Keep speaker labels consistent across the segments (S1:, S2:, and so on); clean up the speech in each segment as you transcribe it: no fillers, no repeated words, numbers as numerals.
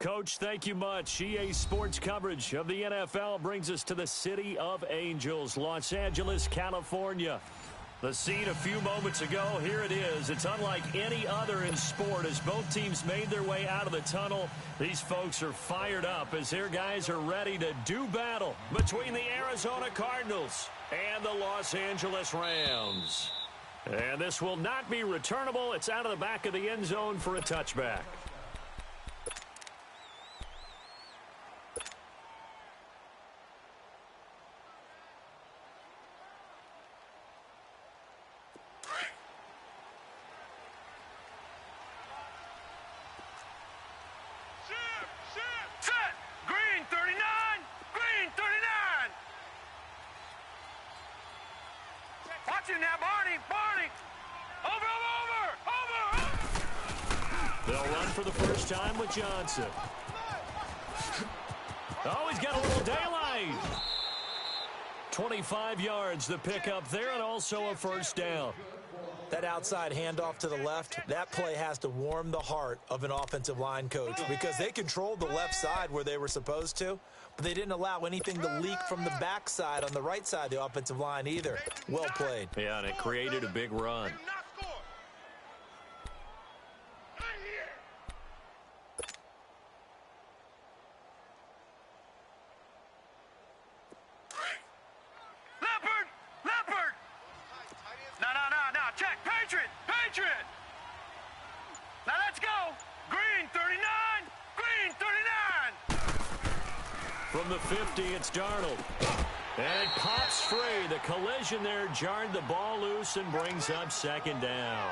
S1: Coach, thank you much. EA Sports coverage of the NFL brings us to the City of Angels, Los Angeles, California. The scene a few moments ago, here it is. It's unlike any other in sport as both teams made their way out of the tunnel. These folks are fired up as their guys are ready to do battle between the Arizona Cardinals and the Los Angeles Rams. And this will not be returnable. It's out of the back of the end zone for a touchback. Time with Johnson. Oh, he's got a little daylight. 25 yards the pickup there, and also a first down.
S2: That outside handoff to the left, that play has to warm the heart of an offensive line coach because they controlled the left side where they were supposed to, but they didn't allow anything to leak from the backside on the right side of the offensive line either. Well played.
S1: Yeah, and it created a big run. From the 50, it's Darnold. And it pops free. The collision there jarred the ball loose and brings up second down.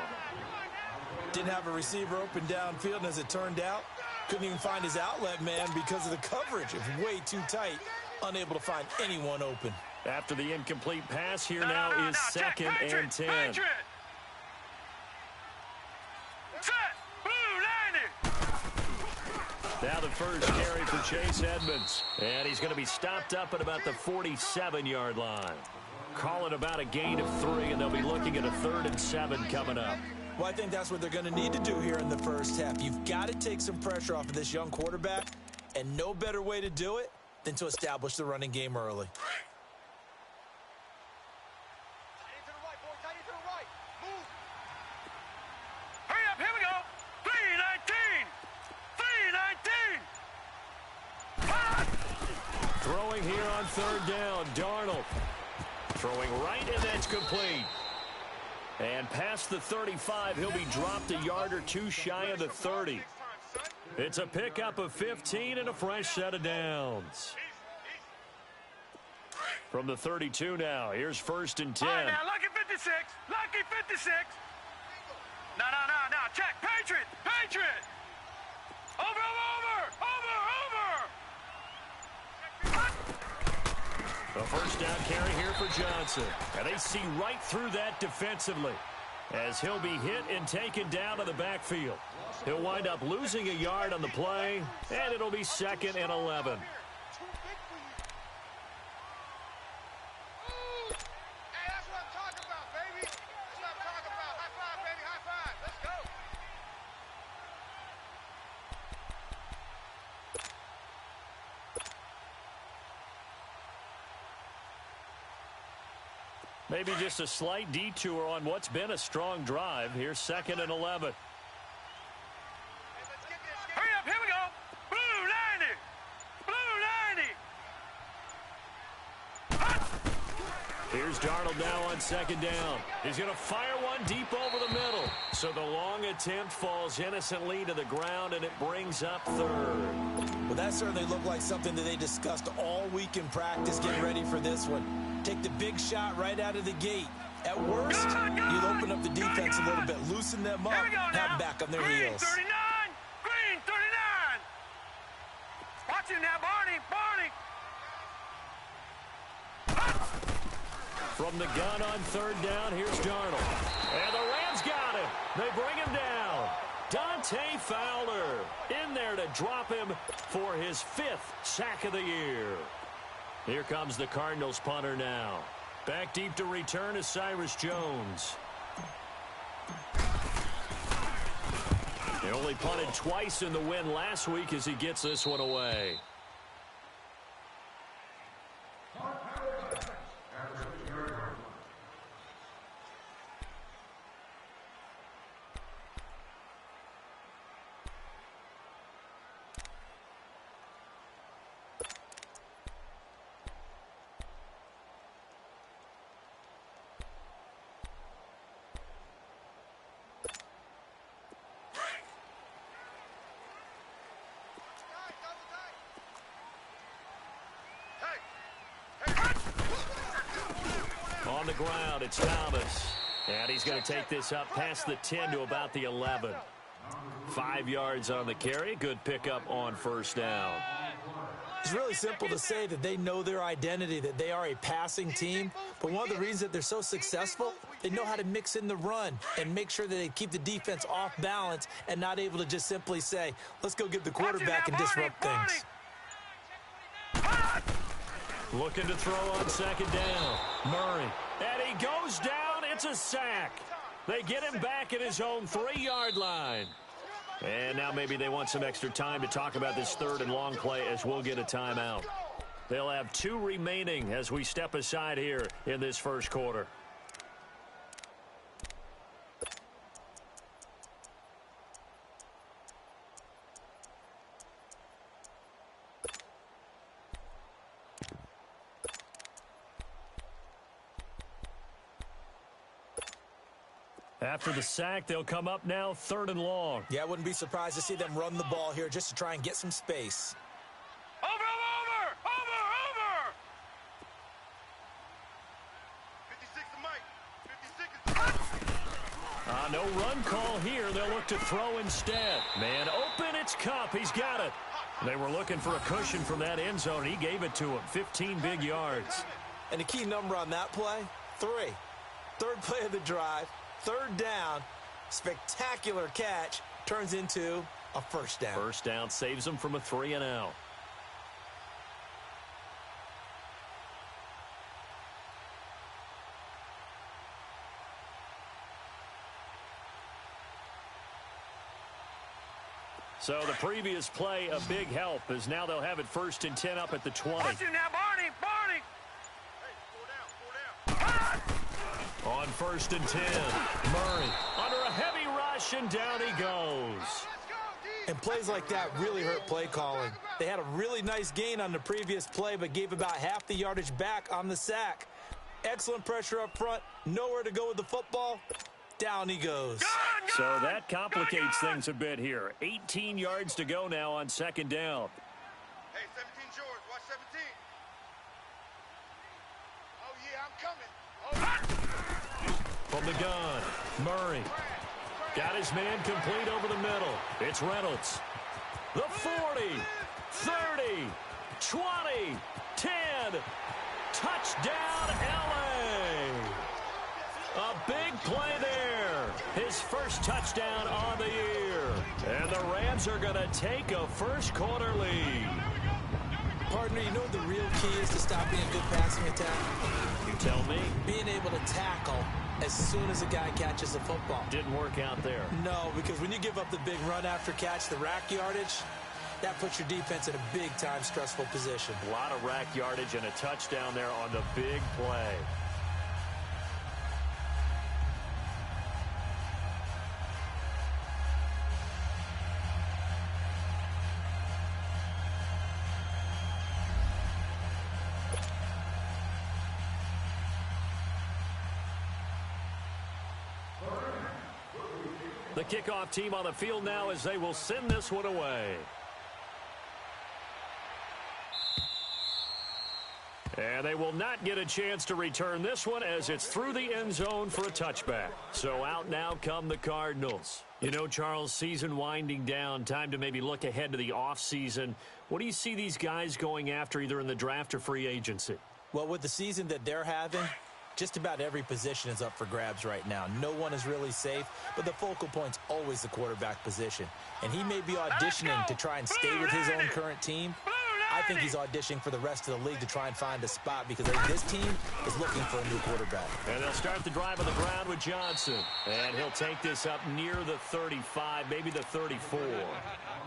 S2: Didn't have a receiver open downfield, and as it turned out, couldn't even find his outlet man because of the coverage. It was way too tight, unable to find anyone open.
S1: After the incomplete pass, here now is second and 10. Now the first carry for Chase Edmonds. And he's going to be stopped up at about the 47-yard line. Call it about a gain of 3, and they'll be looking at a 3rd and 7 coming up.
S2: Well, I think that's what they're going to need to do here in the first half. You've got to take some pressure off of this young quarterback, and no better way to do it than to establish the running game early.
S1: Throwing here on 3rd down, Darnold. Throwing right, and that's complete. And past the 35, he'll be dropped a yard or 2 shy of the 30. It's a pickup of 15 and a fresh set of downs. From the 32 now, here's 1st and 10.
S3: All right, now, lucky 56. Lucky 56. No. Check. Patriot. Over.
S1: A first down carry here for Johnson. And they see right through that defensively as he'll be hit and taken down to the backfield. He'll wind up losing a yard on the play, and it'll be 2nd and 11. Maybe just a slight detour on what's been a strong drive. Here's 2nd and 11.
S3: Hurry up, here we go. Blue 90.
S1: Here's Darnold now on 2nd down. He's going to fire one deep over the middle. So the long attempt falls innocently to the ground, and it brings up 3rd.
S2: Well, that certainly looked like something that they discussed all week in practice getting ready for this one. Take the big shot right out of the gate. At worst, you'll open up the defense a little bit, loosen them up, have them back on their heels.
S3: Green 39. Watch him now, Barney.
S1: From the gun on 3rd down, here's Darnold. And the Rams got him. They bring him down. Dante Fowler in there to drop him for his 5th sack of the year. Here comes the Cardinals punter now. Back deep to return is Cyrus Jones. They only punted twice in the win last week as he gets this one away. On the ground, it's Thomas. And he's going to take this up past the 10 to about the 11. 5 yards on the carry. Good pickup on first down.
S2: It's really simple to say that they know their identity, that they are a passing team. But one of the reasons that they're so successful, they know how to mix in the run and make sure that they keep the defense off balance and not able to just simply say, let's go get the quarterback and disrupt things.
S1: Looking to throw on second down. Murray. And he goes down. It's a sack. They get him back at his own 3-yard line. And now maybe they want some extra time to talk about this third and long play as we'll get a timeout. They'll have 2 remaining as we step aside here in this first quarter. After the sack, they'll come up now 3rd and long.
S2: Yeah, I wouldn't be surprised to see them run the ball here just to try and get some space.
S3: Over! 56 to Mike. 56 is
S1: No run call here. They'll look to throw instead. Man open, it's Cup. He's got it. They were looking for a cushion from that end zone. He gave it to him. 15 big yards.
S2: And the key number on that play, 3. 3rd play of the drive. 3rd down, spectacular catch, turns into a first down.
S1: First down saves them from a 3-and-out. So the previous play, a big help, as now they'll have it 1st and 10 up at the 20.
S3: Watch him now, Barney!
S1: On 1st and 10, Murray under a heavy rush, and down he goes.
S2: And plays like that really hurt play calling. They had a really nice gain on the previous play, but gave about half the yardage back on the sack. Excellent pressure up front, nowhere to go with the football. Down he goes.
S1: So that complicates things a bit here. 18 yards to go now on 2nd down.
S3: Hey, 17 George, watch 17. Oh, yeah, I'm coming.
S1: From the gun, Murray. Got his man complete over the middle. It's Reynolds. The 40, 30, 20, 10. Touchdown, L.A. A big play there. His first touchdown on the year. And the Rams are going to take a first quarter lead.
S2: Partner, you know what the real key is to stop being a good passing attack?
S1: You tell me.
S2: Being able to tackle as soon as a guy catches the football.
S1: Didn't work out there.
S2: No, because when you give up the big run after catch, the rack yardage, that puts your defense in a big-time stressful position.
S1: A lot of rack yardage and a touchdown there on the big play. The kickoff team on the field now as they will send this one away. And they will not get a chance to return this one as it's through the end zone for a touchback. So out now come the Cardinals. You know, Charles, season winding down, time to maybe look ahead to the offseason. What do you see these guys going after either in the draft or free agency?
S2: Well, with the season that they're having, just about every position is up for grabs right now. No one is really safe, but the focal point's always the quarterback position. And he may be auditioning to try and stay with his own current team. I I think he's auditioning for the rest of the league to try and find a spot because I think this team is looking for a new quarterback.
S1: And they'll start the drive on the ground with Johnson. And he'll take this up near the 35, maybe the 34.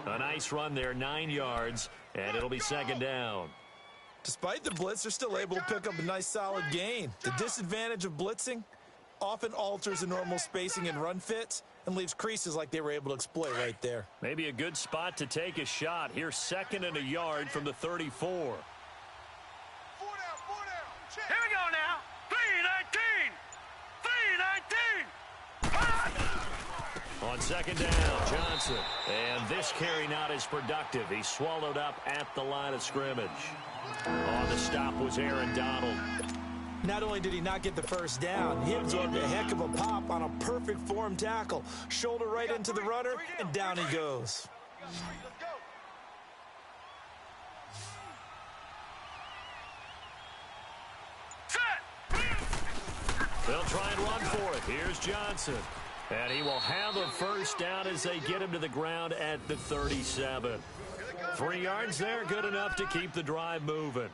S1: A nice run there, 9 yards, and it'll be second down.
S2: Despite the blitz, they're still able to pick up a nice solid gain. The disadvantage of blitzing often alters the normal spacing and run fits and leaves creases like they were able to exploit right there.
S1: Maybe a good spot to take a shot. Here's second and a yard from the 34.
S3: 4 down, 4 down. Check. Here we go now. 3-19. 3-19.
S1: On second down, Johnson. And this carry not as productive. He's swallowed up at the line of scrimmage. On the stop was Aaron Donald.
S2: Not only did he not get the first down, he absorbed a heck of a pop on a perfect form tackle. Shoulder right into the runner, and down he goes.
S3: Let's go.
S1: They'll try and run for it. Here's Johnson. And he will have a first down as they get him to the ground at the 37. 3 yards there, good enough to keep the drive moving.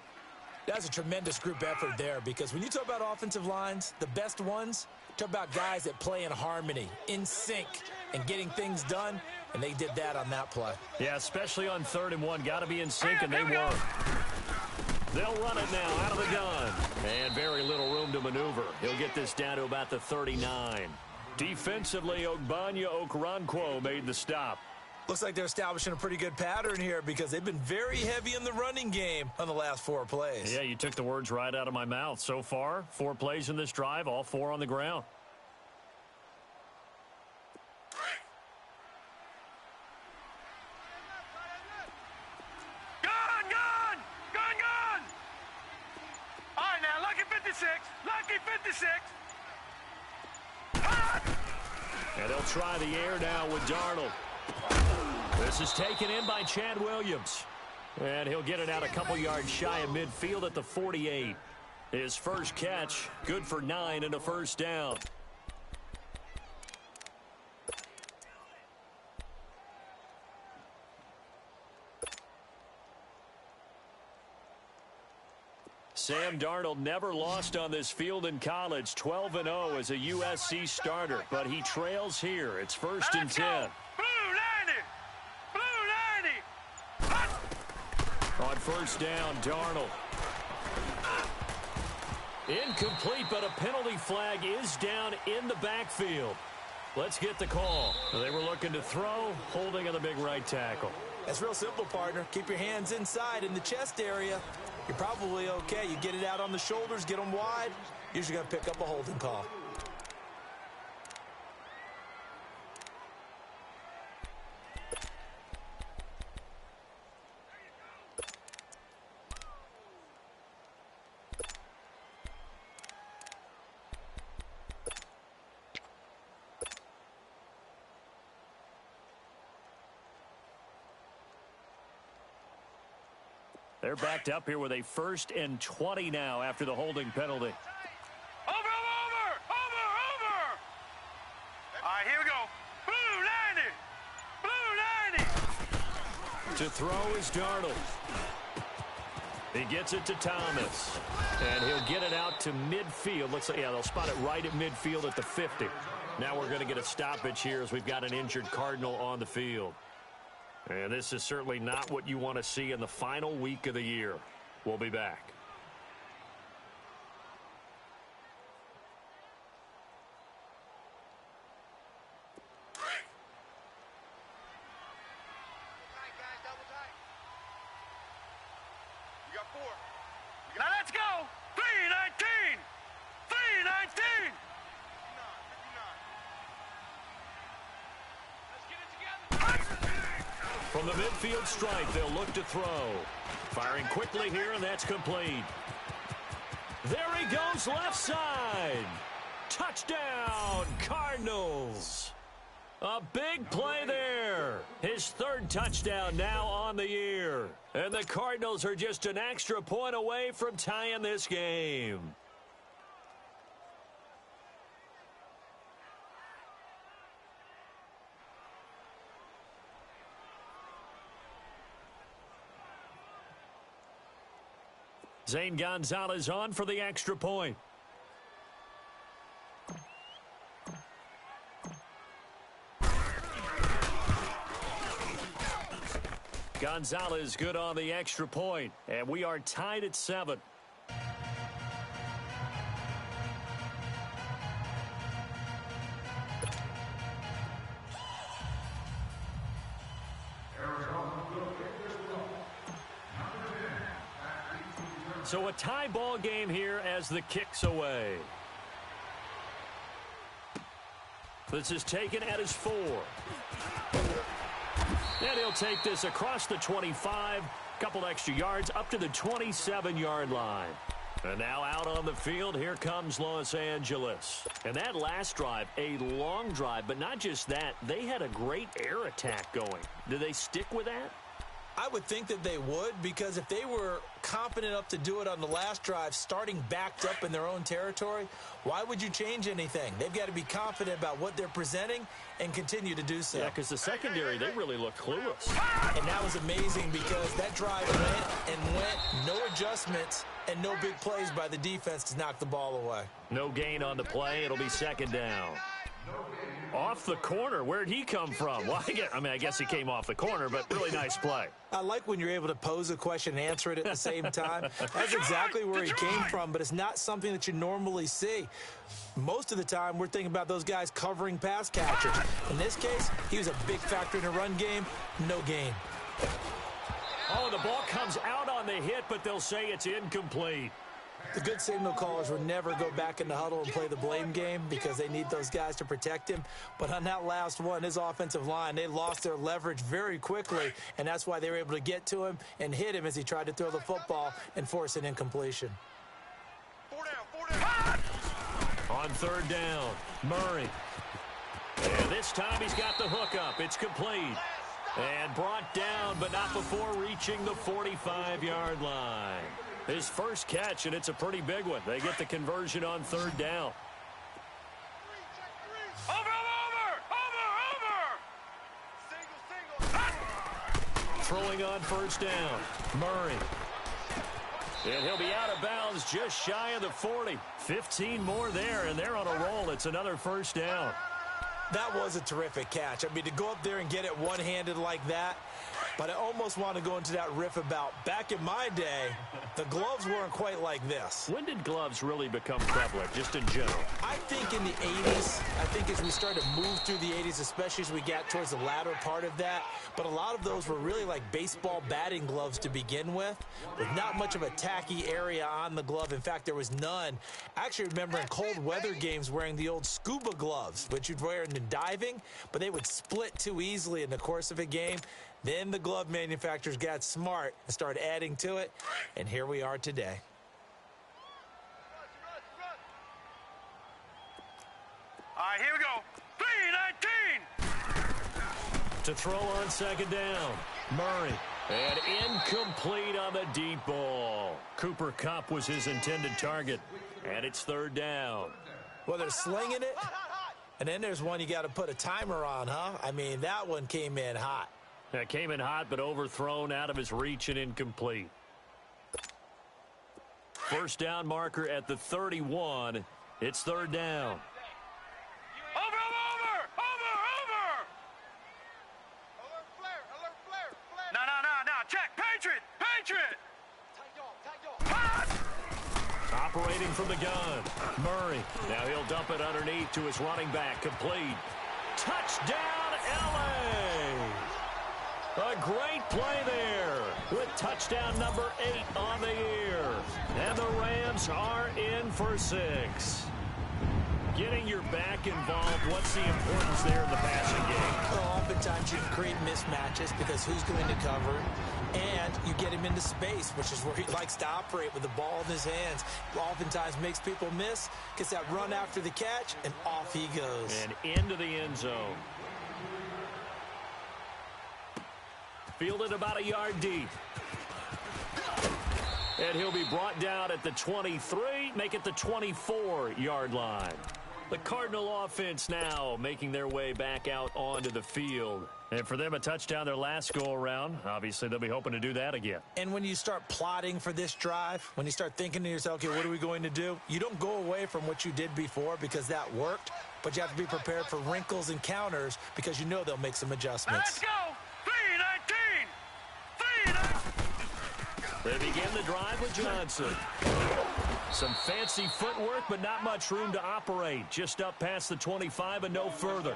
S2: That's a tremendous group effort there because when you talk about offensive lines, the best ones, talk about guys that play in harmony, in sync, and getting things done, and they did that on that play.
S1: Yeah, especially on 3rd and 1. Got to be in sync, and they were. They'll run it now out of the gun. And very little room to maneuver. He'll get this down to about the 39. Defensively, Ogbanya Okoronkwo made the stop.
S2: Looks like they're establishing a pretty good pattern here because they've been very heavy in the running game on the last 4 plays.
S1: Yeah, you took the words right out of my mouth. So far, 4 plays in this drive, all 4 on the ground.
S3: Gun! All right, now, lucky 56. Lucky 56.
S1: And they'll try the air now with Darnold. This is taken in by Chad Williams. And he'll get it out a couple yards shy of midfield at the 48. His first catch, good for 9 and a first down. Sam Darnold never lost on this field in college. 12-0 as a USC starter, but he trails here. It's 1st and 10. On first down, Darnold. Incomplete, but a penalty flag is down in the backfield. Let's get the call. They were looking to throw, holding on the big right tackle.
S2: That's real simple, partner. Keep your hands inside in the chest area. You're probably okay. You get it out on the shoulders, get them wide. Usually going to pick up a holding call.
S1: They're backed up here with a 1st and 20 now after the holding penalty.
S3: Over! All right, here we go. Blue 90.
S1: To throw is Darnold. He gets it to Thomas. And he'll get it out to midfield. Looks like, yeah, they'll spot it right at midfield at the 50. Now we're going to get a stoppage here as we've got an injured Cardinal on the field. And this is certainly not what you want to see in the final week of the year. We'll be back.
S3: We got 4. Now let's go. 3-19. 3-19. 59. Let's get it together.
S1: From the midfield stripe, they'll look to throw. Firing quickly here, and that's complete. There he goes, left side. Touchdown, Cardinals. A big play there. His 3rd touchdown now on the year. And the Cardinals are just an extra point away from tying this game. Zane Gonzalez on for the extra point. Gonzalez good on the extra point, and we are tied at 7. So a tie ball game here as the kick's away. This is taken at his 4. And he'll take this across the 25, couple extra yards up to the 27-yard line. And now out on the field, here comes Los Angeles. And that last drive, a long drive, but not just that, they had a great air attack going. Do they stick with that?
S2: I would think that they would, because if they were confident enough to do it on the last drive, starting backed up in their own territory, why would you change anything? They've got to be confident about what they're presenting and continue to do so.
S1: Yeah, because the secondary, they really look clueless.
S2: And that was amazing because that drive went, no adjustments, and no big plays by the defense to knock the ball away.
S1: No gain on the play. It'll be second down. Off the corner. Where'd he come from? Well, I guess he came off the corner, but really nice play.
S2: I like when you're able to pose a question and answer it at the same time. That's exactly where he came from, but it's not something that you normally see. Most of the time, we're thinking about those guys covering pass catchers. In this case, he was a big factor in the run game. No gain.
S1: Oh, the ball comes out on the hit, but they'll say it's incomplete.
S2: The good signal callers would never go back in the huddle and play the blame game because they need those guys to protect him. But on that last one, his offensive line, they lost their leverage very quickly, and that's why they were able to get to him and hit him as he tried to throw the football and force an incompletion.
S3: 4 down.
S1: On third down, Murray. And this time he's got the hook up. It's complete. And brought down, but not before reaching the 45-yard line. His first catch, and it's a pretty big one. They get the conversion on third down.
S3: Over.
S1: Throwing on first down, Murray. And he'll be out of bounds just shy of the 40. 15 more there, and they're on a roll. It's another first down.
S2: That was a terrific catch. I mean, to go up there and get it one-handed like that, but I almost want to go into that riff about back in my day, the gloves weren't quite like this.
S1: When did gloves really become prevalent, just in general?
S2: I think in the 80s. I think as we started to move through the 80s, especially as we got towards the latter part of that. But a lot of those were really like baseball batting gloves to begin with not much of a tacky area on the glove. In fact, there was none. I actually remember in cold weather games wearing the old scuba gloves, which you'd wear in the diving, but they would split too easily in the course of a game. Then the glove manufacturers got smart and started adding to it, and here we are today.
S3: All right, here we go. 3-19.
S1: To throw on second down, Murray. And incomplete on the deep ball. Cooper Kupp was his intended target, and it's third down.
S2: Well, they're slinging it, and then there's one you got to put a timer on, huh? I mean, that one came in hot.
S1: That came in hot, but overthrown out of his reach and incomplete. First down marker at the 31. It's third down.
S3: Over. No. Check. Patriot.
S1: Operating from the gun, Murray. Now he'll dump it underneath to his running back. Complete. Touchdown, L.A. A great play there with touchdown number 8 on the year. And the Rams are in for 6. Getting your back involved, what's the importance there in the passing game?
S2: Well, oftentimes you create mismatches because who's going to cover, and you get him into space, which is where he likes to operate with the ball in his hands. Oftentimes makes people miss, gets that run after the catch, and off he goes.
S1: And into the end zone. Fielded about a yard deep. And he'll be brought down at the 23, make it the 24-yard line. The Cardinal offense now making their way back out onto the field. And for them, a touchdown their last go-around. Obviously, they'll be hoping to do that again.
S2: And when you start plotting for this drive, when you start thinking to yourself, okay, what are we going to do? You don't go away from what you did before because that worked, but you have to be prepared for wrinkles and counters because you know they'll make some adjustments.
S3: Let's go. 3-19.
S1: They begin the drive with Johnson. Some fancy footwork, but not much room to operate. Just up past the 25 and no further.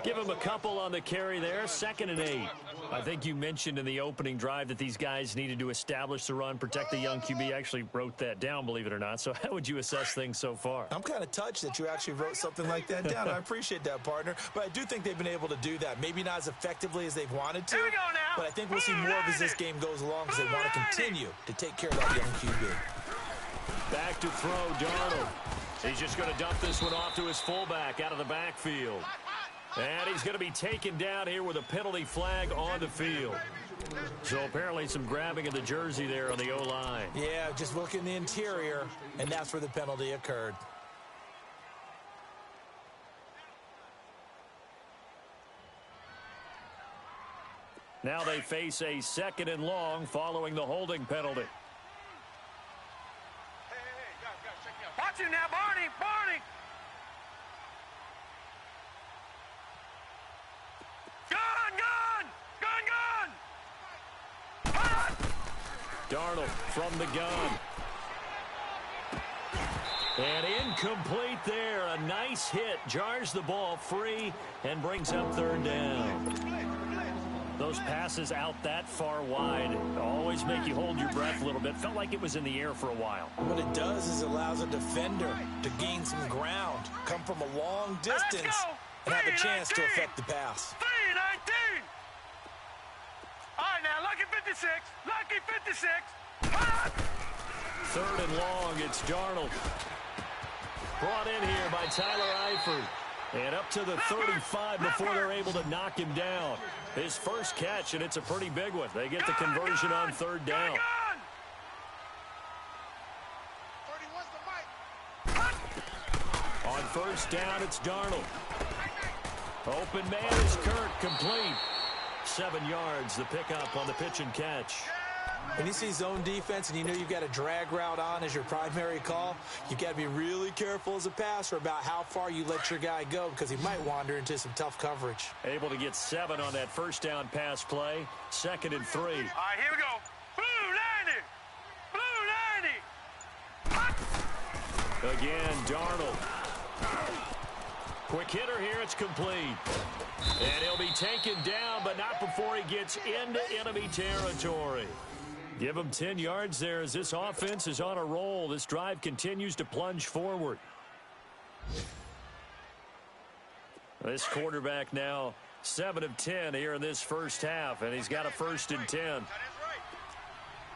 S1: Give him a couple on the carry there, 2nd and 8. I think you mentioned in the opening drive that these guys needed to establish the run, protect the young QB. Actually wrote that down, believe it or not. So how would you assess things so far?
S2: I'm kind of touched that you actually wrote something like that down. I appreciate that, partner. But I do think they've been able to do that. Maybe not as effectively as they've wanted to.
S3: Here we go now.
S2: But I think we'll see more of as this game goes along because they want to continue to take care of that young QB.
S1: Back to throw, Darnold. He's just going to dump this one off to his fullback out of the backfield. And he's going to be taken down here with a penalty flag on the field. So apparently some grabbing of the jersey there on the O-line.
S2: Yeah, just look in the interior, and that's where the penalty occurred.
S1: Now they face a 2nd and long following the holding penalty.
S3: Watch him now, Barney. Barney. Gun.
S1: Darnold from the gun. And incomplete there. A nice hit. Jars the ball free and brings up 3rd down. Those passes out that far wide always make you hold your breath a little bit. Felt like it was in the air for a while.
S2: What it does is it allows a defender to gain some ground, come from a long distance, and have a chance to affect the pass.
S3: 3-19. All right, now, lucky 56. Lucky 56.
S1: 3rd and long, it's Darnold. Brought in here by Tyler Eifert. And up to the 35 before they're able to knock him down. His first catch, and it's a pretty big one. They get the conversion on 3rd down. On 1st down, it's Darnold. Open man is Kirk, complete. 7 yards, the pickup on the pitch and catch.
S2: When you see zone defense and you know you've got a drag route on as your primary call, you've got to be really careful as a passer about how far you let your guy go because he might wander into some tough coverage.
S1: Able to get 7 on that 1st down pass play. 2nd and 3.
S3: All right, here we go. Blue 90. Blue 90.
S1: Again, Darnold. Quick hitter here, it's complete. And he'll be taken down, but not before he gets into enemy territory. Give him 10 yards there as this offense is on a roll. This drive continues to plunge forward. This quarterback now 7 of 10 here in this first half, and he's got a 1st and 10.
S3: All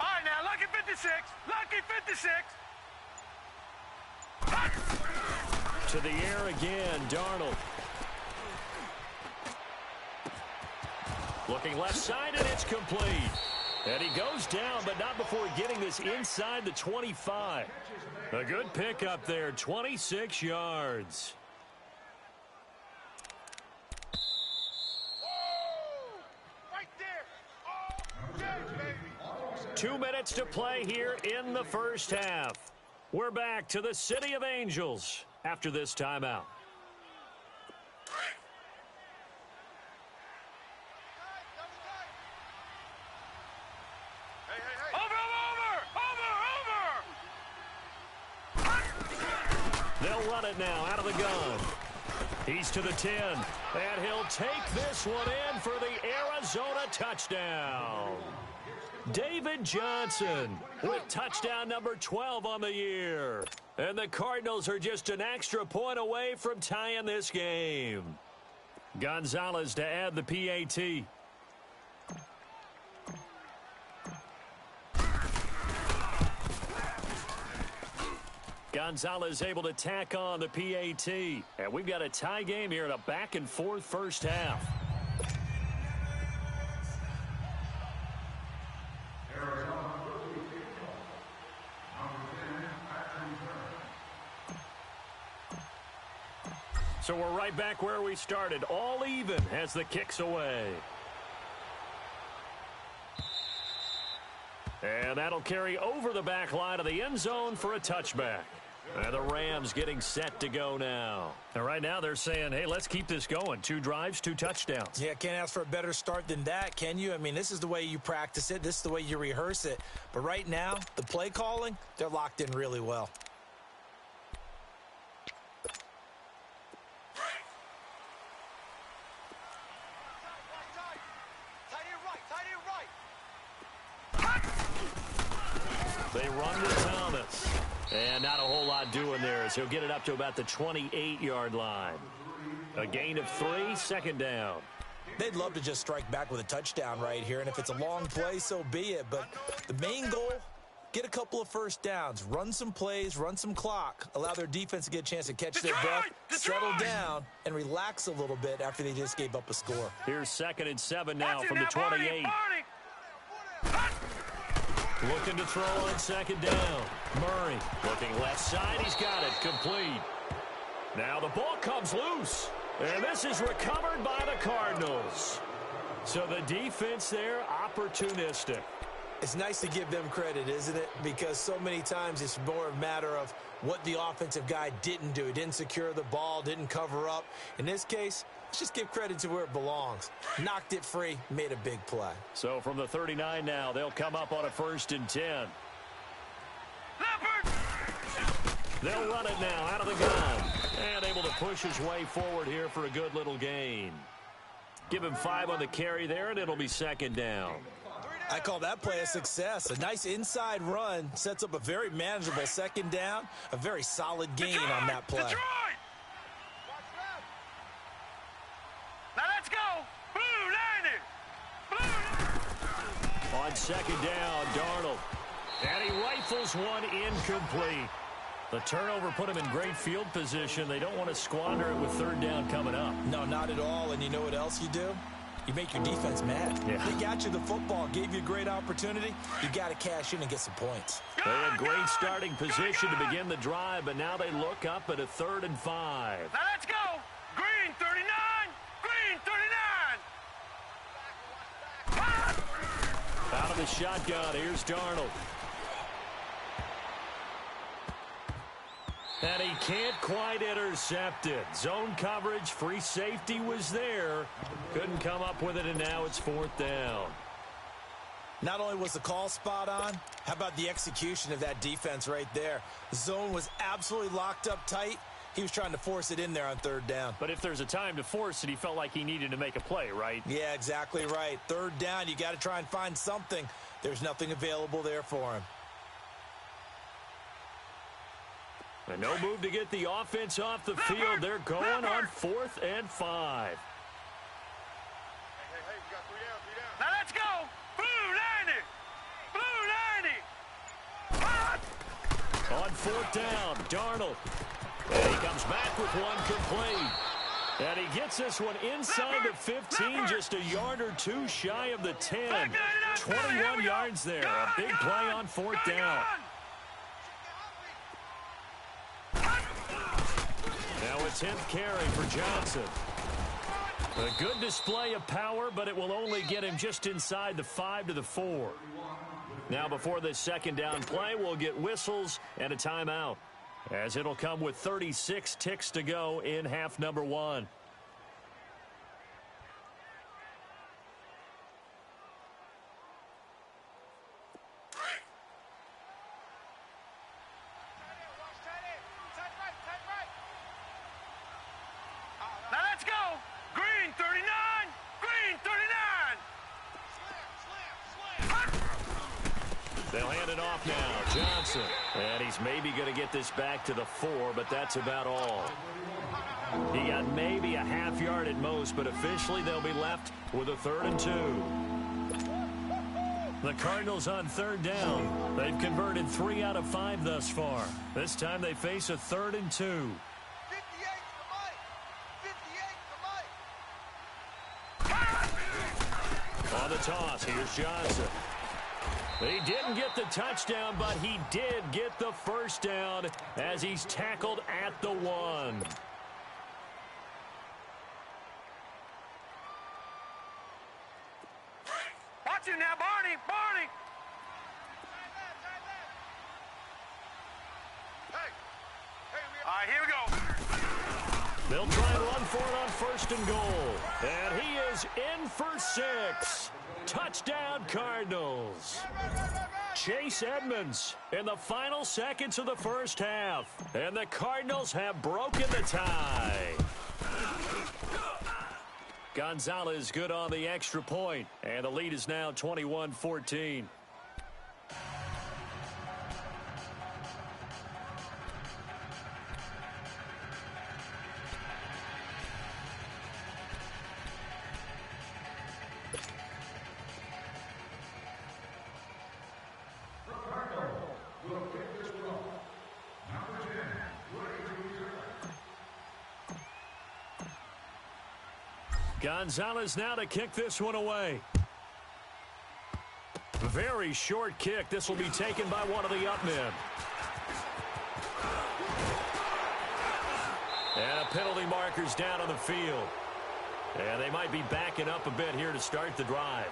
S3: right, now, lucky 56. Lucky 56.
S1: To the air again, Darnold. Looking left side, and it's complete. And he goes down, but not before getting this inside the 25. A good pickup there, 26 yards.
S3: Right there. Oh, yeah, baby.
S1: 2 minutes to play here in the first half. We're back to the City of Angels after this timeout. They'll run it now out of the gun. He's to the 10, and he'll take this one in for the Arizona touchdown. David Johnson with touchdown number 12 on the year. And the Cardinals are just an extra point away from tying this game. Gonzalez to add the PAT. Gonzalez able to tack on the PAT. And we've got a tie game here in a back-and-forth first half. So we're right back where we started, all even as the kick's away. And that'll carry over the back line of the end zone for a touchback. And the Rams getting set to go now. And right now they're saying, hey, let's keep this going. 2 drives, 2 touchdowns.
S2: Yeah, can't ask for a better start than that, can you? I mean, this is the way you practice it. This is the way you rehearse it. But right now, the play calling, they're locked in really well.
S1: They run to Thomas. And not a whole lot doing there as he'll get it up to about the 28-yard line. A gain of 3, second down.
S2: They'd love to just strike back with a touchdown right here, and if it's a long play, so be it. But the main goal, get a couple of first downs, run some plays, run some clock, allow their defense to get a chance to catch their breath, settle down, and relax a little bit after they just gave up a score.
S1: Here's 2nd and 7 now from the 28. Looking to throw on 2nd down. Murray looking left side. He's got it. Complete. Now the ball comes loose. And this is recovered by the Cardinals. So the defense there, opportunistic.
S2: It's nice to give them credit, isn't it? Because so many times it's more a matter of what the offensive guy didn't do. He didn't secure the ball, didn't cover up. In this case, let's just give credit to where it belongs. Knocked it free, made a big play.
S1: So from the 39 now, they'll come up on a 1st and 10. They'll run it now out of the gun. And able to push his way forward here for a good little gain. Give him 5 on the carry there, and it'll be 2nd down.
S2: I call that play a success. A nice inside run sets up a very manageable 2nd down. A very solid gain on that play.
S3: Detroit! Now let's go. Blue 90. Blue.
S1: On 2nd down, Darnold. And he rifles one incomplete. The turnover put him in great field position. They don't want to squander it with 3rd down coming up.
S2: No, not at all. And you know what else you do? You make your defense mad.
S1: Yeah.
S2: They got you the football, gave you a great opportunity. You got to cash in and get some points.
S1: They had great starting position to begin the drive, but now they look up at a 3rd and 5.
S3: Now let's go. Green 39. Green 39.
S1: Out of the shotgun, here's Darnold. And he can't quite intercept it. Zone coverage, free safety was there. Couldn't come up with it, and now it's 4th down.
S2: Not only was the call spot on, how about the execution of that defense right there? The zone was absolutely locked up tight. He was trying to force it in there on 3rd down.
S1: But if there's a time to force it, he felt like he needed to make a play, right?
S2: Yeah, exactly right. 3rd down, you got to try and find something. There's nothing available there for him.
S1: And no move to get the offense off the field. They're going on 4th and 5.
S3: Now let's go. Blue 90. Blue 90.
S1: On 4th down, Darnold. And he comes back with one complete. And he gets this one inside the 15, just a yard or 2 shy of the 10. 21 yards there. A big play on 4th down. Now a 10th carry for Johnson. A good display of power, but it will only get him just inside the 5 to the 4. Now before this 2nd down play, we'll get whistles and a timeout, as it'll come with 36 ticks to go in half number 1.
S3: Now let's go. Green 39. Green 39.
S1: They'll hand it off now. Johnson. And he's maybe going to get this back to the 4, but that's about all. He got maybe a half yard at most, but officially they'll be left with a 3rd and 2. The Cardinals on 3rd down. They've converted 3 out of 5 thus far. This time they face a 3rd and 2. On the toss, here's Johnson. He didn't get the touchdown, but he did get the 1st down as he's tackled at the 1.
S3: Barney, Barney. All right, here we go.
S1: They'll try and run for it on 1st and goal. And he is in for 6. Touchdown, Cardinals. Chase Edmonds in the final seconds of the first half. And the Cardinals have broken the tie. Gonzalez good on the extra point. And the lead is now 21-14. Gonzalez now to kick this one away. Very short kick. This will be taken by one of the up men. And a penalty marker's down on the field. And they might be backing up a bit here to start the drive.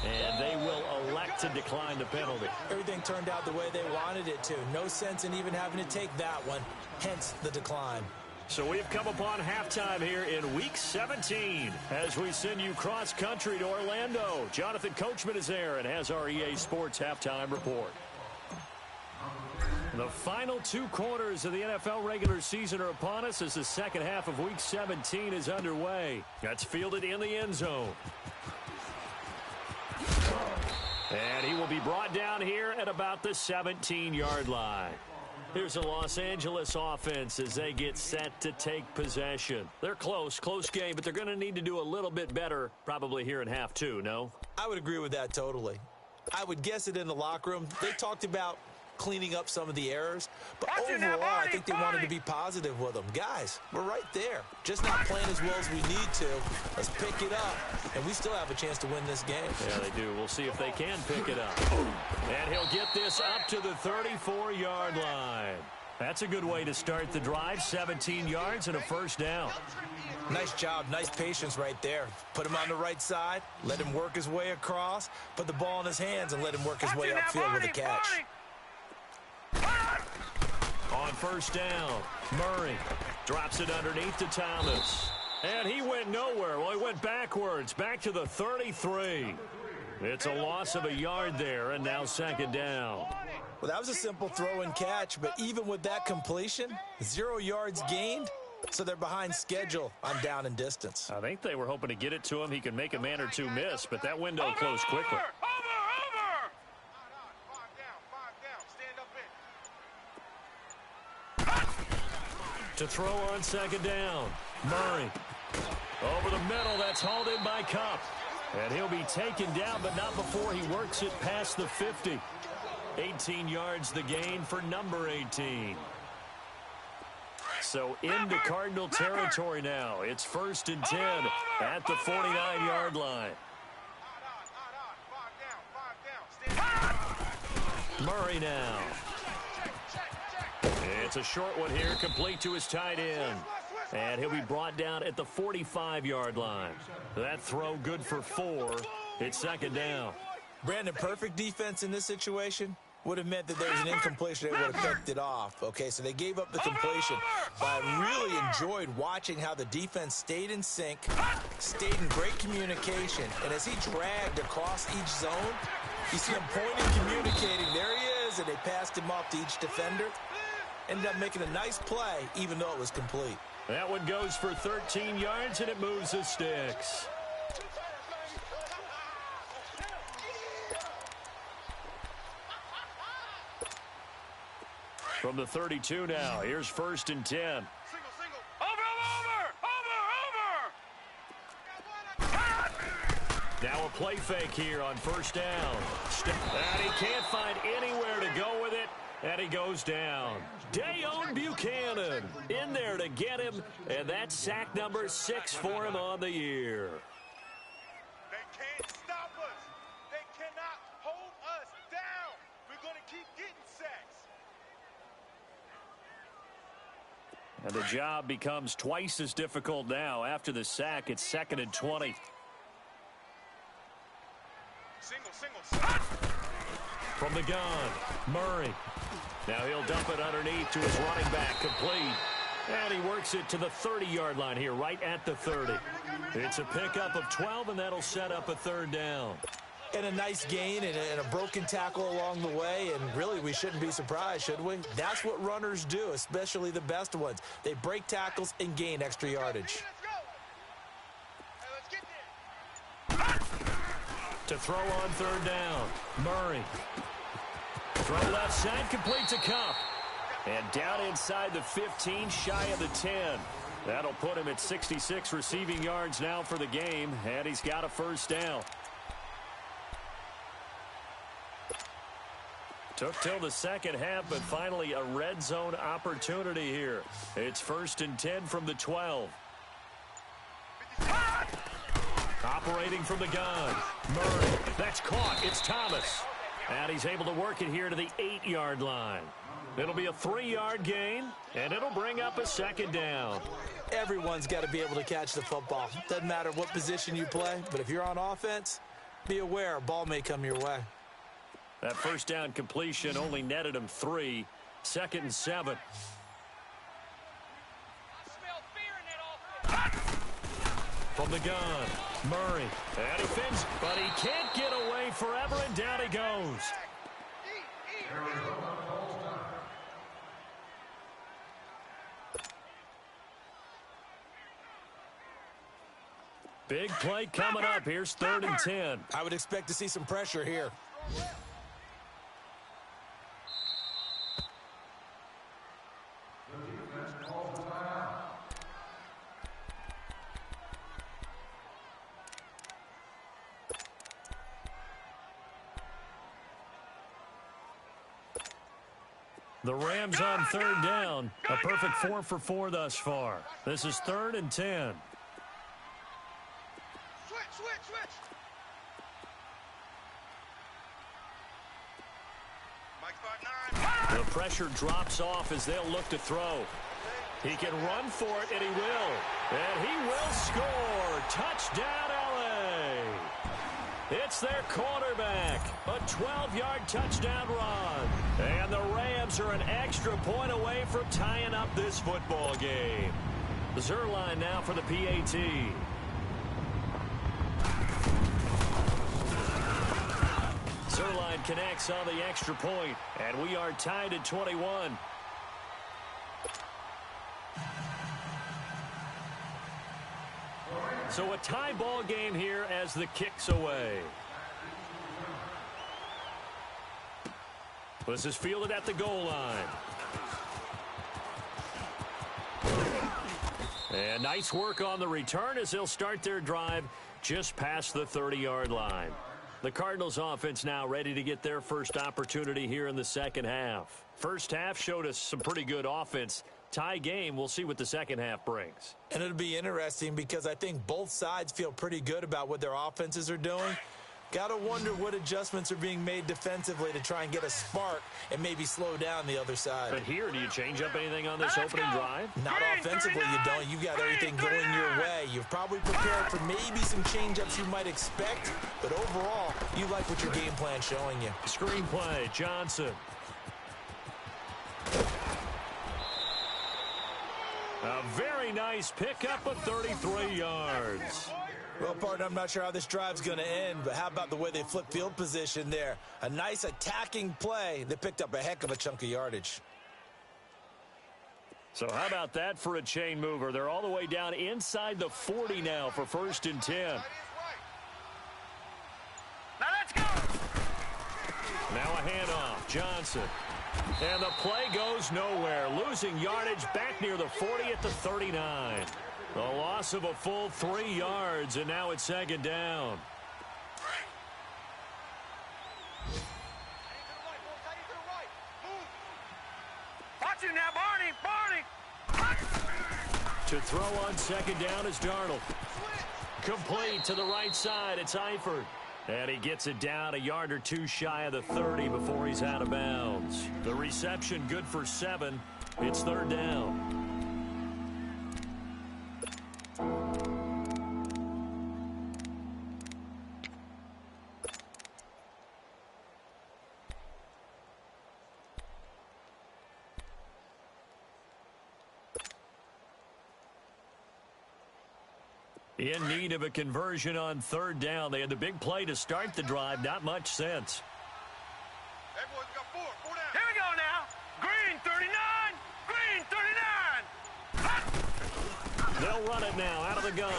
S1: And they will elect to decline the penalty.
S2: Everything turned out the way they wanted it to. No sense in even having to take that one. Hence the decline.
S1: So we've come upon halftime here in Week 17 as we send you cross-country to Orlando. Jonathan Coachman is there and has our EA Sports halftime report. The final 2 quarters of the NFL regular season are upon us as the second half of Week 17 is underway. That's fielded in the end zone. And he will be brought down here at about the 17-yard line. Here's a Los Angeles offense as they get set to take possession. They're close game, but they're going to need to do a little bit better probably here in half 2, no?
S2: I would agree with that totally. I would guess it in the locker room. They talked about cleaning up some of the errors, but overall, I think they wanted to be positive with them. Guys, we're right there. Just not playing as well as we need to. Let's pick it up, and we still have a chance to win this game.
S1: Yeah, they do. We'll see if they can pick it up. And he'll get this up to the 34-yard line. That's a good way to start the drive. 17 yards and a first down.
S2: Nice job. Nice patience right there. Put him on the right side. Let him work his way across. Put the ball in his hands and let him work his way upfield with a catch.
S1: On first down, Murray drops it underneath to Thomas. And he went nowhere. Well, he went backwards, back to the 33. It's a loss of a yard there, and now second down.
S2: Well, that was a simple throw and catch, but even with that completion, 0 yards gained, so they're behind schedule on down and distance.
S1: I think they were hoping to get it to him. He could make a man or two miss, but that window closed quickly. To throw on second down, Murray. Over the middle, that's hauled in by Kupp. And he'll be taken down, but not before he works it past the 50. 18 yards the gain for number 18. So into Cardinal territory now. It's 1st and 10 at the 49-yard line. Murray now. It's a short one here, complete to his tight end. And he'll be brought down at the 45-yard line. That throw good for 4. It's second down.
S2: Brandon, perfect defense in this situation would have meant that there was an incompletion. They would have picked it off. Okay, so they gave up the completion. But I really enjoyed watching how the defense stayed in sync, stayed in great communication. And as he dragged across each zone, you see him pointing, communicating. There he is, and they passed him off to each defender. Ended up making a nice play, even though it was complete.
S1: That one goes for 13 yards, and it moves the sticks. From the 32 now, here's 1st and 10.
S3: Over!
S1: Now a play fake here on first down. And he can't find anywhere to go with it, and he goes down. Dayon Buchanan in there to get him, and that's sack number 6 for him on the year.
S3: They can't stop us. They cannot hold us down. We're going to keep getting sacks.
S1: And the job becomes twice as difficult now. After the sack, it's 2nd and 20. From the gun, Murray. Now he'll dump it underneath to his running back, complete. And he works it to the 30-yard line here, right at the 30. It's a pickup of 12, and that'll set up a third down.
S2: And a nice gain and a broken tackle along the way, and really we shouldn't be surprised, should we? That's what runners do, especially the best ones. They break tackles and gain extra yardage.
S1: To throw on third down, Murray. Throw left side, completes a Cup. And down inside the 15, shy of the 10. That'll put him at 66 receiving yards now for the game, and he's got a first down. Took till the second half, but finally a red zone opportunity here. It's 1st and 10 from the 12. Operating from the gun, Murray. That's caught. It's Thomas. And he's able to work it here to the 8-yard line. It'll be a 3-yard gain, and it'll bring up a second down.
S2: Everyone's got to be able to catch the football. Doesn't matter what position you play, but if you're on offense, be aware a ball may come your way.
S1: That first down completion only netted him 3. 2nd and 7. From the gun, Murray. And he fins, but he can't get away forever, and down he goes. Big play coming up. Here's 3rd and 10.
S2: I would expect to see some pressure here.
S1: The Rams on 3rd down. A perfect 4 for 4 thus far. This is 3rd and 10.
S3: Switch.
S1: The pressure drops off as they'll look to throw. He can run for it, and he will. And he will score. Touchdown, L.A. It's their quarterback. A 12-yard touchdown run. And the Rams are an extra point away from tying up this football game. Zerline now for the PAT. Zerline connects on the extra point, and we are tied at 21. So a tie ball game here as the kick's away. This is fielded at the goal line. And nice work on the return as they'll start their drive just past the 30-yard line. The Cardinals offense now ready to get their first opportunity here in the second half. First half showed us some pretty good offense. Tie game, we'll see what the second half brings.
S2: And it'll be interesting because I think both sides feel pretty good about what their offenses are doing. Got to wonder what adjustments are being made defensively to try and get a spark and maybe slow down the other side.
S1: But here, do you change up anything on this opening drive?
S2: Not offensively, you don't. You got everything going your way. You've probably prepared for maybe some change-ups you might expect, but overall, you like what your game plan's showing you.
S1: Screenplay, Johnson. A very nice pickup of 33 yards.
S2: Well, partner, I'm not sure how this drive's going to end, but how about the way they flip field position there? A nice attacking play that picked up a heck of a chunk of yardage.
S1: So how about that for a chain mover? They're all the way down inside the 40 now for 1st and 10.
S3: Now let's go.
S1: Now a handoff, Johnson. And the play goes nowhere. Losing yardage back near the 40 at the 39. A loss of a full 3 yards, and now it's 2nd down.
S3: Watch it now, Barney.
S1: To throw on 2nd down is Darnold. Complete to the right side. It's Eifert. And he gets it down a yard or two shy of the 30 before he's out of bounds. The reception good for 7. It's 3rd down. In need of a conversion on third down. They had the big play to start the drive. Not much sense.
S3: Hey, boys, we got four down.
S4: Here we go now. Green 39. Green 39.
S1: They'll run it now out of the gun.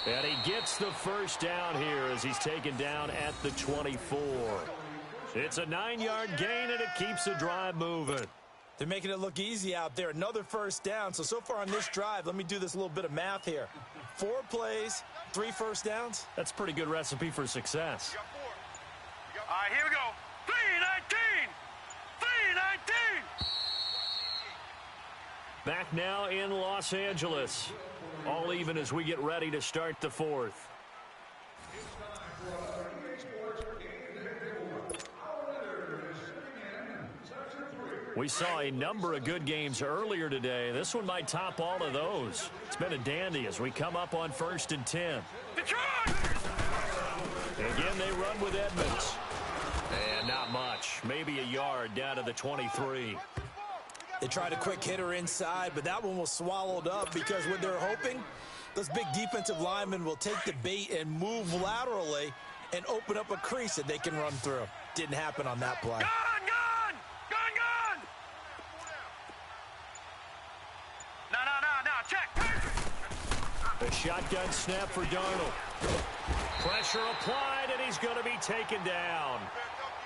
S1: And he gets the first down here as he's taken down at the 24. It's a 9-yard gain, and it keeps the drive moving.
S2: They're making it look easy out there. Another first down. So far on this drive, let me do this little bit of math here. 4 plays, 3 first downs.
S1: That's a pretty good recipe for success.
S3: We got four.
S4: All right, here we go. 319. 319.
S1: Back now in Los Angeles. All even as we get ready to start the fourth. We saw a number of good games earlier today. This one might top all of those. It's been a dandy as we come up on 1st and 10.
S4: Detroit!
S1: Again, they run with Edmonds. And not much. Maybe a yard down to the 23.
S2: They tried a quick hitter inside, but that one was swallowed up because what they're hoping, those big defensive linemen will take the bait and move laterally and open up a crease that they can run through. Didn't happen on that play.
S4: Gone! No, check.
S1: The shotgun snap for Darnold. Pressure applied, and he's going to be taken down.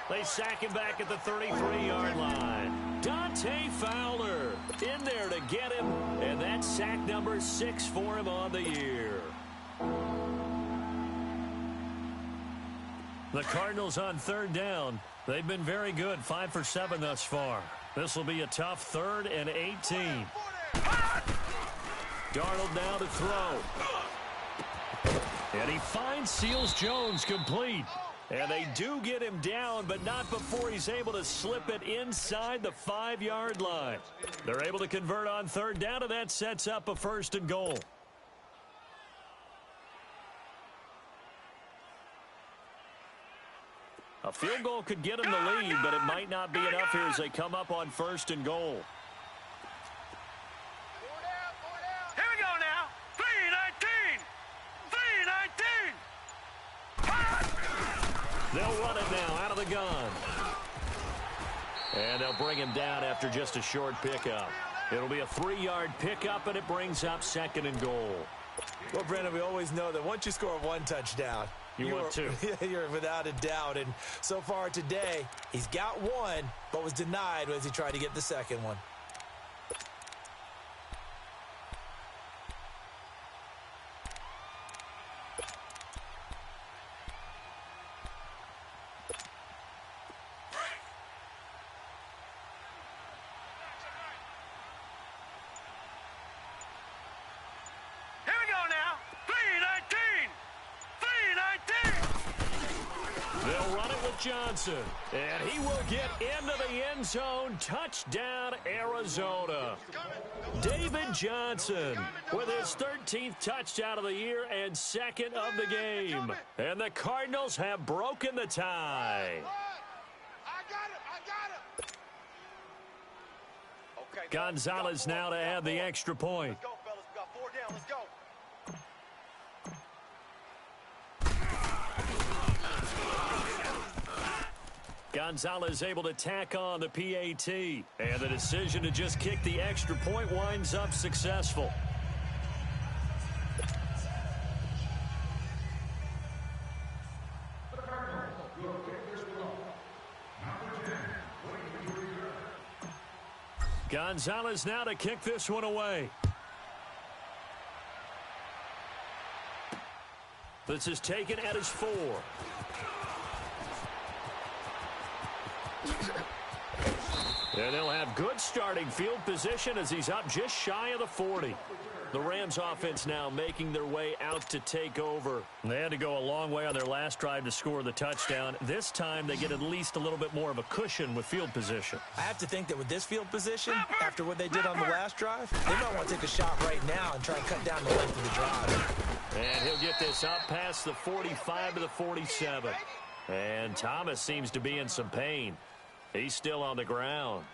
S1: They sack him back at the 33-yard line. Dante Fowler in there to get him, and that's sack number 6 for him on the year. The Cardinals on third down. They've been very good, 5 for 7 thus far. This will be a tough 3rd and 18. Darnold now to throw. And he finds Seals-Jones complete. And they do get him down, but not before he's able to slip it inside the 5-yard line. They're able to convert on third down, and that sets up a 1st and goal. A field goal could get him the lead, but it might not be enough here as they come up on 1st and goal.
S4: Here we go now. 319. 319.
S1: They'll run it now out of the gun. And they'll bring him down after just a short pickup. It'll be a 3-yard pickup, and it brings up 2nd and goal.
S2: Well, Brandon, we always know that once you score 1 touchdown,
S1: want 2.
S2: You're without a doubt. And so far today, he's got 1, but was denied as he tried to get the 2nd one.
S1: Johnson, and he will get into the end zone. Touchdown, Arizona. David Johnson with his 13th touchdown of the year and 2nd of the game. And the Cardinals have broken the tie.
S3: I got him. Okay,
S1: Gonzalez now to add the extra point.
S3: Let's go, fellas. We got 4 down. Let's go.
S1: Gonzalez able to tack on the PAT. And the decision to just kick the extra point winds up successful. Gonzalez now to kick this one away. This is taken at his 4. And they'll have good starting field position as he's up just shy of the 40. The Rams offense now making their way out to take over. They had to go a long way on their last drive to score the touchdown. This time they get at least a little bit more of a cushion with field position.
S2: I have to think that with this field position, after what they did on the last drive, they might want to take a shot right now and try and cut down the length of the drive.
S1: And he'll get this up past the 45 to the 47. And Thomas seems to be in some pain. He's still on the ground.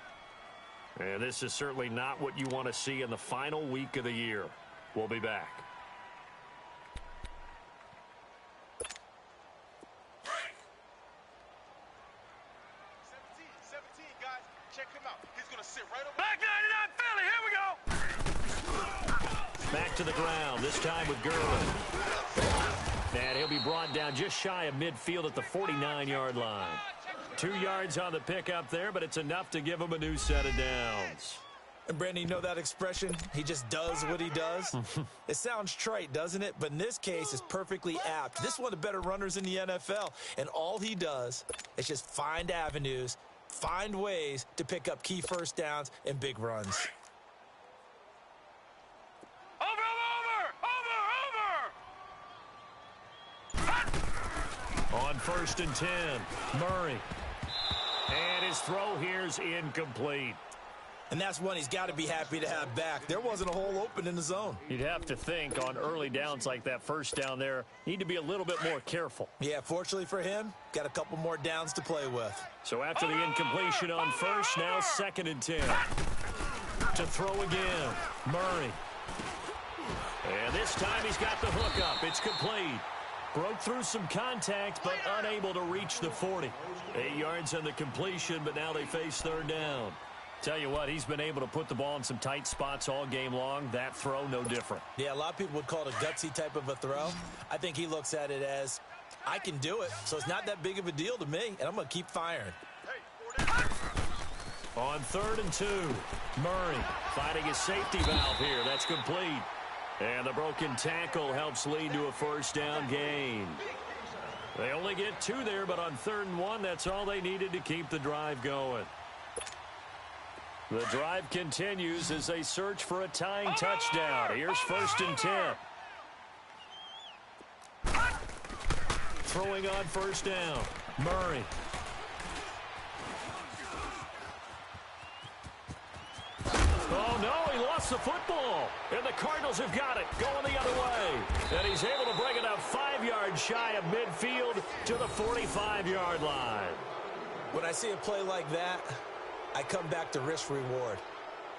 S1: And this is certainly not what you want to see in the final week of the year. We'll be back.
S3: Check him out. He's going to sit right over.
S4: Back 99 Philly, here we go.
S1: Back to the ground, this time with Gurley. And he'll be brought down just shy of midfield at the 49-yard line. 2 yards on the pickup there, but it's enough to give him a new set of downs.
S2: And Brandon, you know that expression? He just does what he does? It sounds trite, doesn't it? But in this case, it's perfectly apt. This is one of the better runners in the NFL. And all he does is just find avenues, find ways to pick up key first downs and big runs.
S1: On 1st and 10, Murray. And his throw here's incomplete.
S2: And that's one he's got to be happy to have back. There wasn't a hole open in the zone.
S1: You'd have to think on early downs like that first down there, need to be a little bit more careful.
S2: Yeah, fortunately for him, got a couple more downs to play with.
S1: So after the incompletion on first, now 2nd and 10. To throw again, Murray. And this time he's got the hook up. It's complete. Broke through some contact, but unable to reach the 40. 8 yards on the completion, but now they face 3rd down. Tell you what, he's been able to put the ball in some tight spots all game long. That throw, no different.
S2: Yeah, a lot of people would call it a gutsy type of a throw. I think he looks at it as, I can do it, so it's not that big of a deal to me, and I'm going to keep firing.
S1: On 3rd and 2, Murray finding his safety valve here. That's complete. And the broken tackle helps lead to a 1st down gain. They only get 2 there, but on 3rd and 1, that's all they needed to keep the drive going. The drive continues as they search for a tying touchdown. Here's 1st and 10. Throwing on 1st down, Murray. Oh, no, he lost the football. And the Cardinals have got it, going the other way. And he's able to bring it up 5 yards shy of midfield to the 45-yard line.
S2: When I see a play like that, I come back to risk-reward.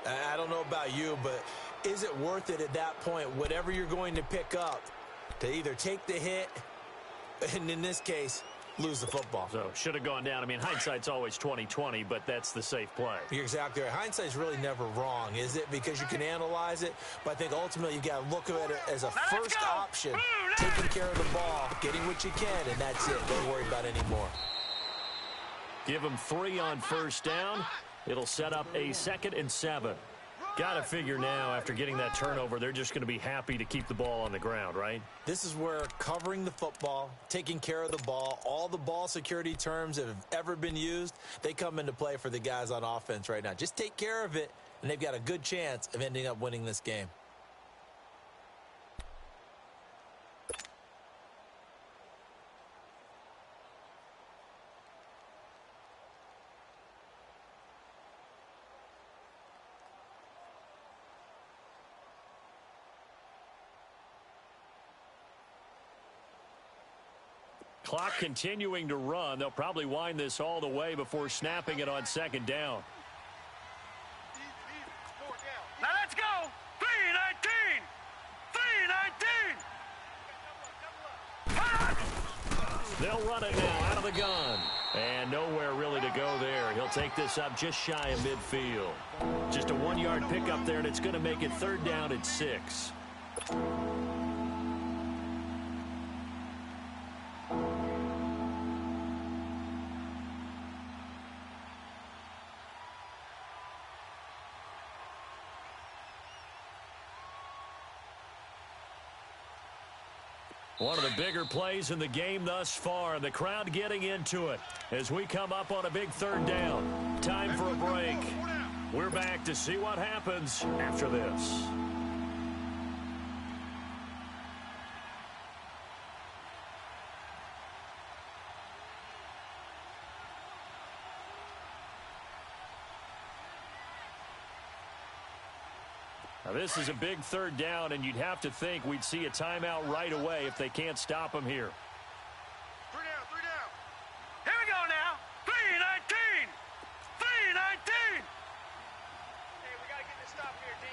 S2: I don't know about you, but is it worth it at that point, whatever you're going to pick up, to either take the hit, and in this case, lose the football?
S1: So, should have gone down. I mean, hindsight's always 20/20, but that's the safe play.
S2: You're exactly right. Hindsight's really never wrong, is it? Because you can analyze it, but I think ultimately you got to look at it as a first option, taking care of the ball, getting what you can, and that's it. Don't worry about it anymore.
S1: Give them 3 on 1st down. It'll set up a 2nd and 7. Got to figure now, after getting that turnover, they're just going to be happy to keep the ball on the ground, right?
S2: This is where covering the football, taking care of the ball, all the ball security terms that have ever been used, they come into play for the guys on offense right now. Just take care of it, and they've got a good chance of ending up winning this game.
S1: Clock continuing to run. They'll probably wind this all the way before snapping it on 2nd down.
S4: Now let's go. 3-19. 3-19.
S1: They'll run it now out of the gun. And nowhere really to go there. He'll take this up just shy of midfield. Just a 1-yard pickup there, and it's going to make it 3rd down at 6. One of the bigger plays in the game thus far, and the crowd getting into it as we come up on a big 3rd down. Time for a break. We're back to see what happens after this. Now, this is a big 3rd down, and you'd have to think we'd see a timeout right away if they can't stop him here.
S3: 3 down, 3 down.
S4: Here we go now. 3-19. 3-19.
S3: Hey, we got to get this stop here, D.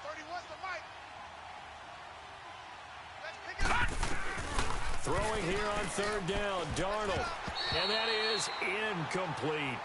S3: 31's the mic. Let's pick it up.
S1: Throwing here on 3rd down, Darnold. And that is incomplete.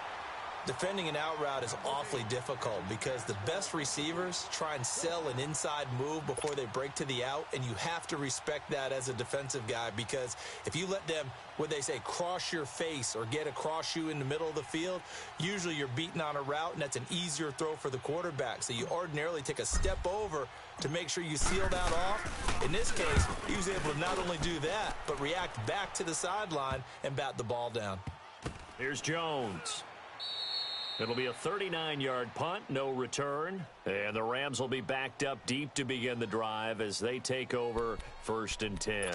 S2: Defending an out route is awfully difficult because the best receivers try and sell an inside move before they break to the out, and you have to respect that as a defensive guy, because if you let them, what they say, cross your face or get across you in the middle of the field, usually you're beaten on a route, and that's an easier throw for the quarterback. So you ordinarily take a step over to make sure you seal that off. In this case, he was able to not only do that, but react back to the sideline and bat the ball down.
S1: Here's Jones. It'll be a 39-yard punt, no return. And the Rams will be backed up deep to begin the drive as they take over 1st and 10.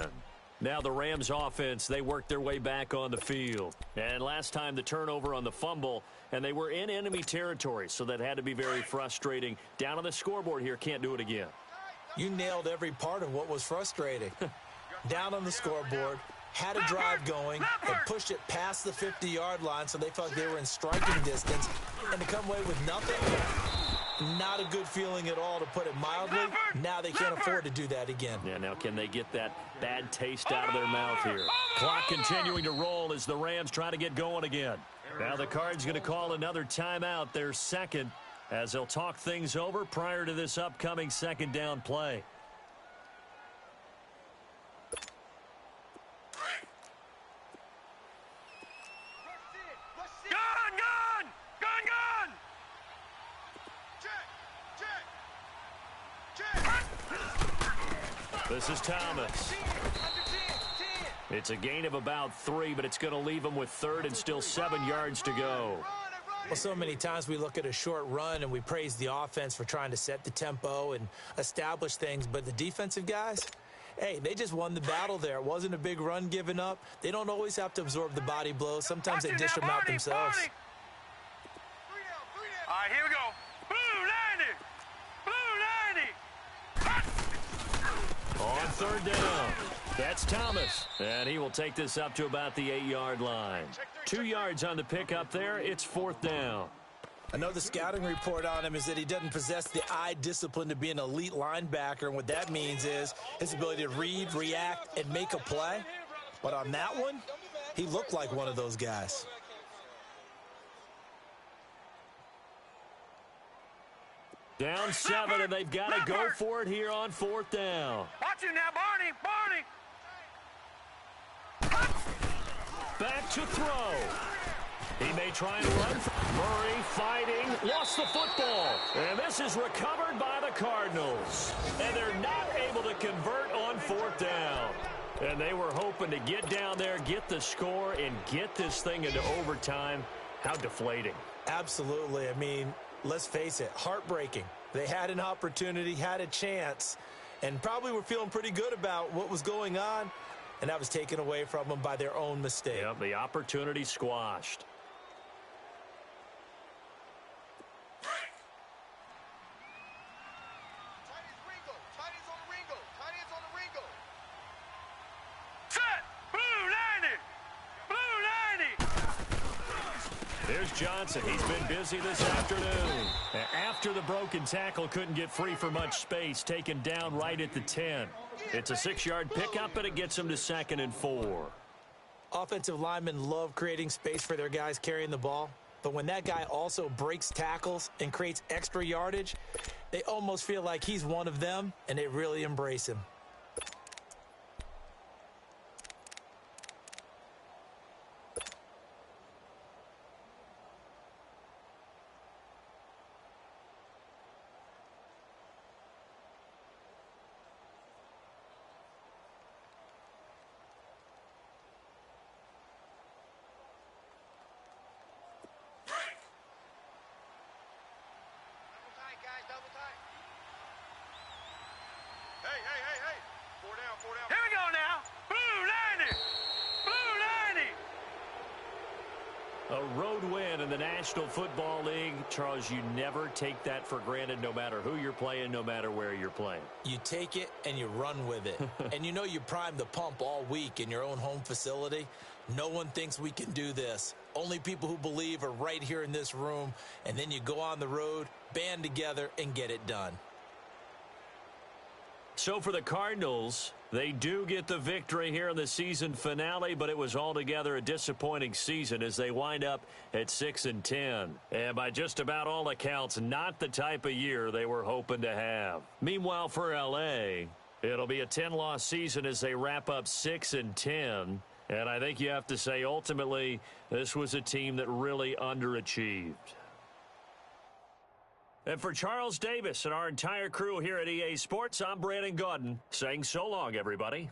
S1: Now the Rams offense, they work their way back on the field. And last time the turnover on the fumble, and they were in enemy territory, so that had to be very frustrating. Down on the scoreboard here, can't do it again.
S2: You nailed every part of what was frustrating. Down on the scoreboard, had a drive going, and pushed it past the 50-yard line so they felt they were in striking distance, and to come away with nothing, not a good feeling at all, to put it mildly. Now they can't afford to do that again.
S1: Yeah, now can they get that bad taste out of their mouth here? Clock continuing to roll as the Rams try to get going again. Now the Cards going to call another timeout, their second, as they'll talk things over prior to this upcoming second down play. This is Thomas. It's a gain of about 3, but it's going to leave him with 3rd and still 7 yards to go.
S2: Well, so many times we look at a short run and we praise the offense for trying to set the tempo and establish things, but the defensive guys, hey, they just won the battle there. It wasn't a big run given up. They don't always have to absorb the body blows. Sometimes they dish them out themselves.
S4: All right, here we go. Blue 90.
S1: On 3rd down, that's Thomas, and he will take this up to about the 8-yard line. 2 yards on the pickup there. It's 4th down.
S2: I know the scouting report on him is that he doesn't possess the eye discipline to be an elite linebacker, and what that means is his ability to read, react, and make a play. But on that one, he looked like one of those guys.
S1: Down 7, and they've got to go for it here on 4th down.
S4: Watch him now, Barney.
S1: Back to throw. He may try and run. Murray fighting, lost the football. And this is recovered by the Cardinals. And they're not able to convert on 4th down. And they were hoping to get down there, get the score, and get this thing into overtime. How deflating.
S2: Absolutely. I mean, let's face it, heartbreaking. They had an opportunity, had a chance, and probably were feeling pretty good about what was going on, and that was taken away from them by their own mistake.
S1: Yep, the opportunity squashed. There's Johnson. He's been busy this afternoon. After the broken tackle, couldn't get free for much space, taken down right at the 10. It's a 6-yard pickup, but it gets him to 2nd and 4.
S2: Offensive linemen love creating space for their guys carrying the ball, but when that guy also breaks tackles and creates extra yardage, they almost feel like he's one of them, and they really embrace him.
S3: Hey. 4 down.
S4: Here we go now. Blue 90.
S1: A road win in the National Football League. Charles, you never take that for granted no matter who you're playing, no matter where you're playing.
S2: You take it and you run with it. And you know you primed the pump all week in your own home facility. No one thinks we can do this. Only people who believe are right here in this room. And then you go on the road, band together, and get it done.
S1: So for the Cardinals, they do get the victory here in the season finale, but it was altogether a disappointing season as they wind up at 6-10. And by just about all accounts, not the type of year they were hoping to have. Meanwhile, for L.A., it'll be a 10-loss season as they wrap up 6-10. And I think you have to say, ultimately, this was a team that really underachieved. And for Charles Davis and our entire crew here at EA Sports, I'm Brandon Gaudin saying so long, everybody.